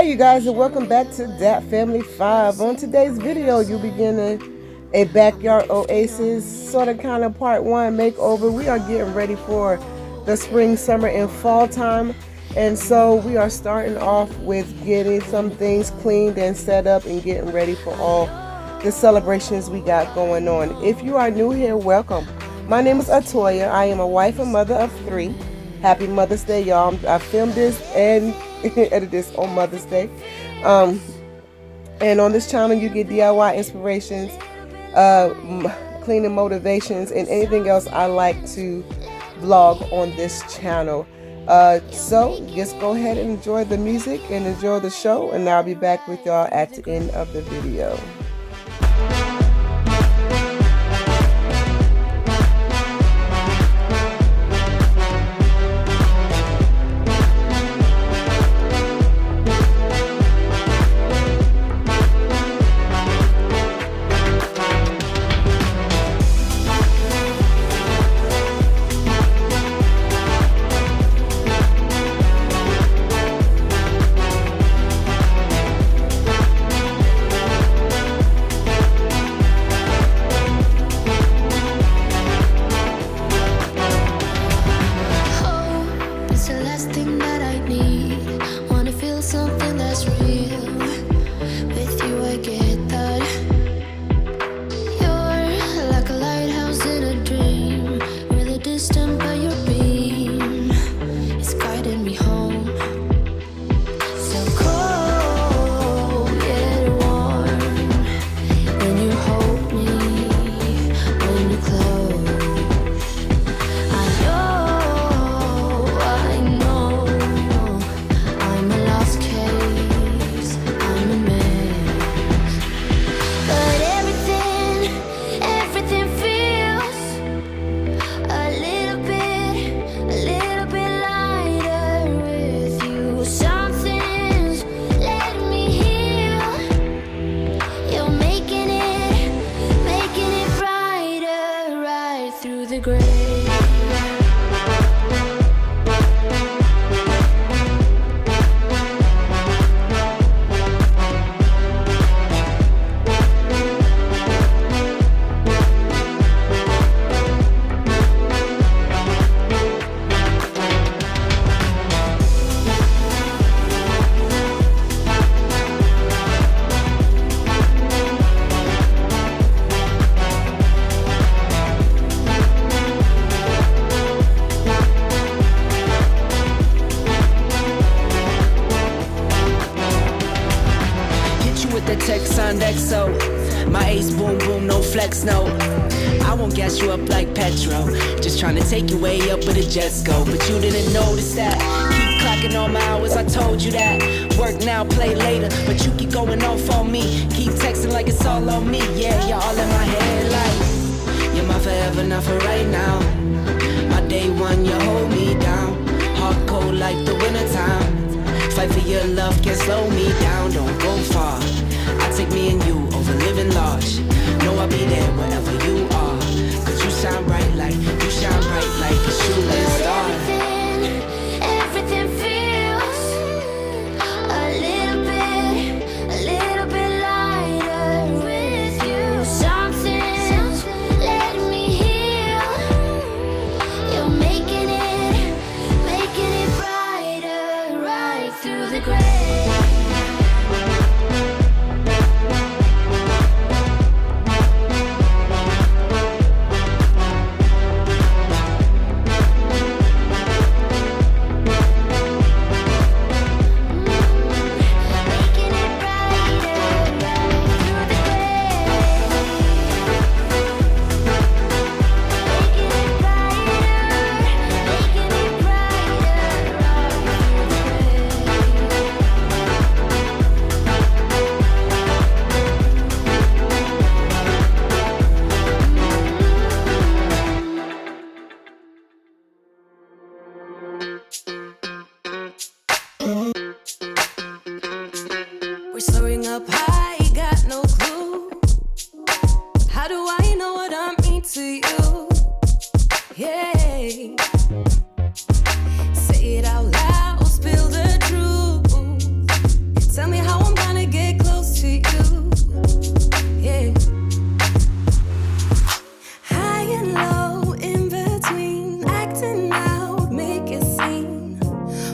you guys, and welcome back to Dat Family 5. On today's video, you'll be getting a backyard oasis sort of kind of part 1 makeover. We are getting ready for the spring, summer, and fall time, and so we are starting off with getting some things cleaned and set up and getting ready for all the celebrations we got going on. If you are new here, welcome. My name is Atoya. I am a wife and mother of 3. Happy Mother's Day, y'all. I filmed this and edit this on Mother's Day. And on this channel, you get DIY inspirations, cleaning motivations, and anything else I like to vlog on this channel. So just go ahead and enjoy the music and enjoy the show, and I'll be back with y'all at the end of the video. My ace boom boom, no flex, no. I won't gas you up like petrol. Just trying to take you way up where the jets go. But you didn't notice that. Keep clocking all my hours, I told you that. Work now, play later. But you keep going off on me. Keep texting like it's all on me. Yeah, you're all in my head like you're my forever, not for right now. My day one, you hold me down. Hard cold like the wintertime. Fight for your love, can't slow me down. Don't go far. I take me and you over living large. Know I'll be there wherever you are. Cause you shine bright like a shooting star. Everything feels a little bit lighter with you. Something's letting me heal. You're making it brighter right through the gray. We're soaring up high, got no clue. How do I know what I mean to you? Yeah. Say it out loud, spill the truth. Tell acting out, make it seem.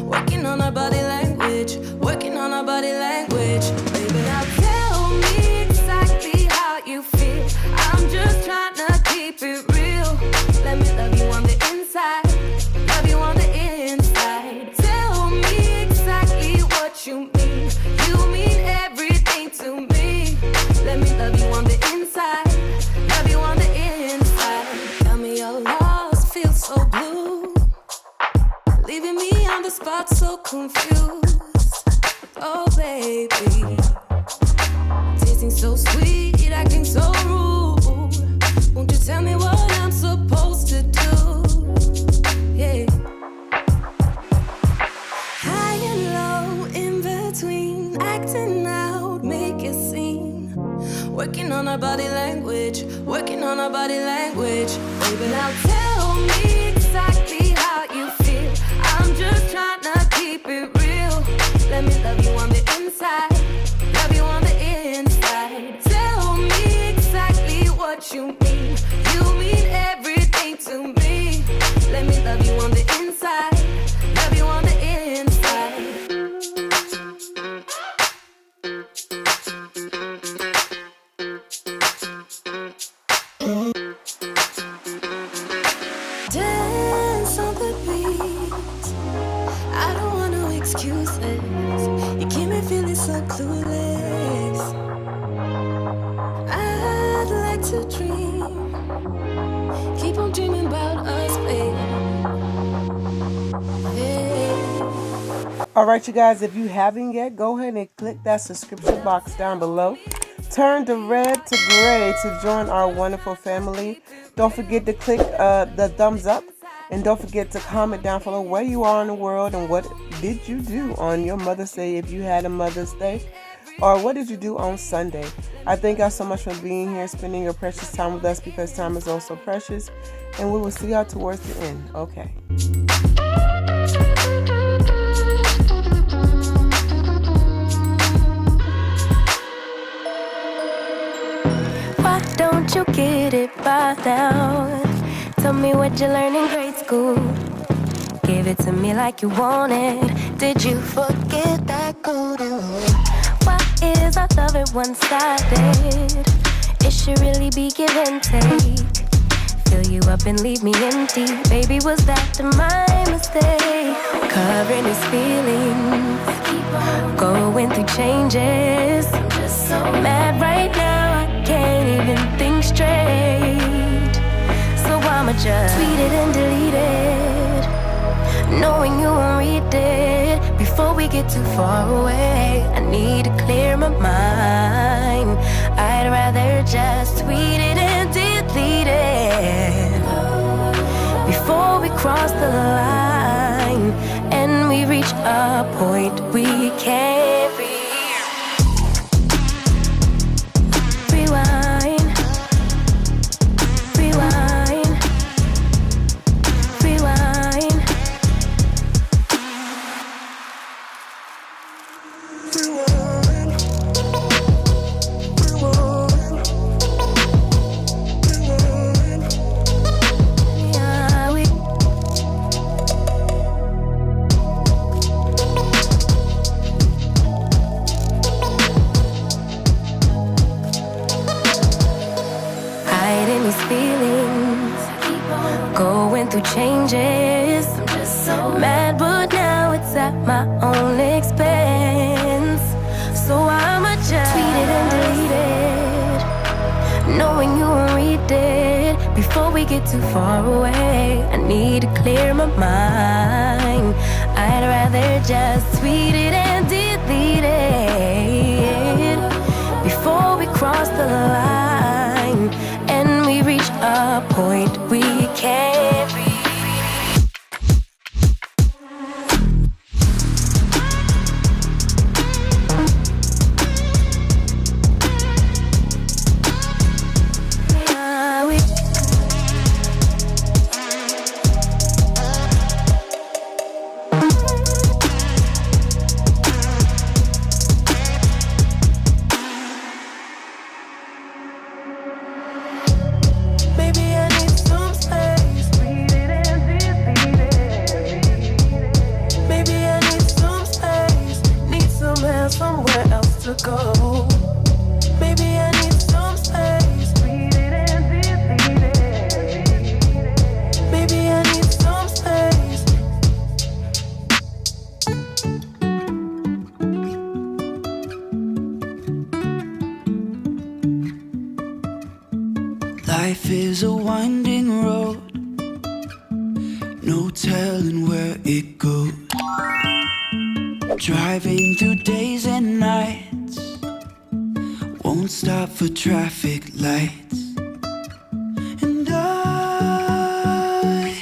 Working on our body language, working on our body language. Baby, now tell me exactly how you feel. I'm just trying to keep it real. Let me love you on the inside, love you on the inside. Tell me exactly what you mean. You mean everything to me. Let me love you on the inside, love you on the inside. Tell me you're lost, feel so blue, leaving me on the spot so confused. Oh baby, tasting so sweet, acting so rude. Won't you tell me what I'm supposed to do? Yeah. High and low, in between, acting out, make it seem. Working on our body language, working on our body language. Baby, now tell me exactly how you feel. I'm just trying to keep it real. Let me love you on the inside, love you on the inside. Tell me exactly what you mean. You mean everything to me. Let me love you on the inside, love you on the inside. Dance on the beat. I don't want no excuses. You keep me feeling so clueless. I'd like to dream. Keep on dreaming about us, baby. Yeah. All right, you guys, if you haven't yet, go ahead and click that subscription box down below. Turn the red to gray to join our wonderful family. Don't forget to click the thumbs up. And don't forget to comment down below where you are in the world and what did you do on your Mother's Day if you had a Mother's Day. Or what did you do on Sunday? I thank y'all so much for being here, spending your precious time with us because time is also precious. And we will see y'all towards the end. Okay. Why don't you get it by now? Tell me what you learned in grade school. Give it to me like you want it. Did you forget that code? Why is our love at one-sided? It should really be give and take. Fill you up and leave me empty. Baby, was that my mistake? Covering his feelings, going through changes. I'm just so mad right now, I can't even think straight. So I'ma just tweet it and delete it, knowing you won't read it. Before we get too far away, I need to clear my mind. I'd rather just tweet it and delete it before we cross the line and we reach a point we can't reach. Changes. I'm just so mad, but now it's at my own expense. So I'ma just tweet it and delete it, knowing you won't read it. Before we get too far away, I need to clear my mind. I'd rather just tweet it and delete it before we cross the line and we reach a point we can't reach. Maybe I need some go. Maybe I need some space. Maybe I need some space. Life is a winding road, no telling where it goes. Driving through days and nights, won't stop for traffic lights. And I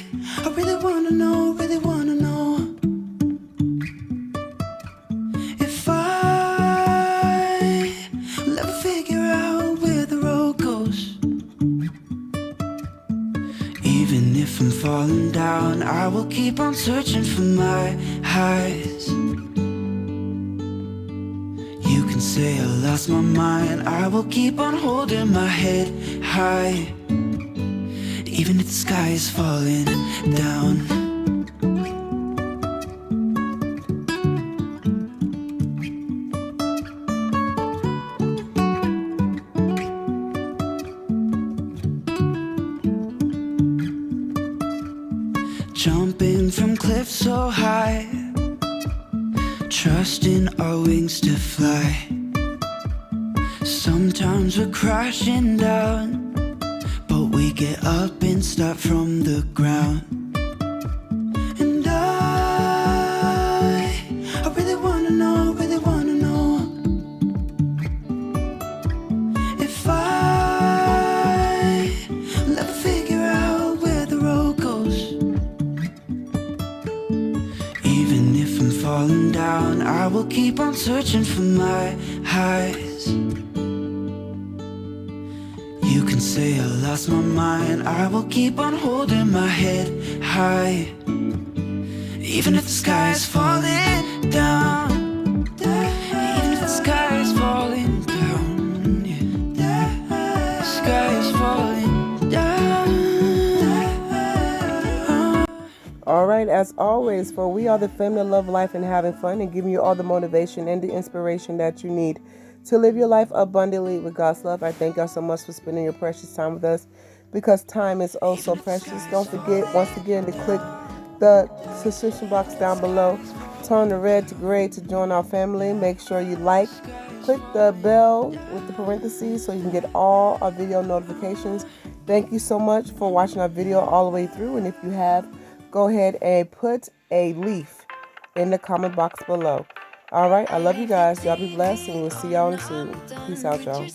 really wanna know if I will ever figure out where the road goes. Even if I'm falling down, I will keep on searching for my highs. You can say I lost my mind, I will keep on holding my head high. Even if the sky is falling down. Jumping from cliffs so high, trusting our wings to fly. Sometimes we're crashing down, but we get up and start from the ground. And I really wanna know if I will ever figure out where the road goes. Even if I'm falling down, I will keep on searching for my highs. You can say I lost my mind, I will keep on holding my head high. Even if the sky is falling down, even if the sky is falling down, yeah. The sky is falling down. All right, as always, for we are the family that love life and having fun and giving you all the motivation and the inspiration that you need to live your life abundantly with God's love. I thank y'all so much for spending your precious time with us, because time is oh so precious. Don't forget, once again, to click the subscription box down below. Turn the red to gray to join our family. Make sure you like. Click the bell with the parentheses so you can get all our video notifications. Thank you so much for watching our video all the way through. And if you have, go ahead and put a leaf in the comment box below. All right, I love you guys. Y'all be blessed, and we'll see y'all soon. Peace out, y'all.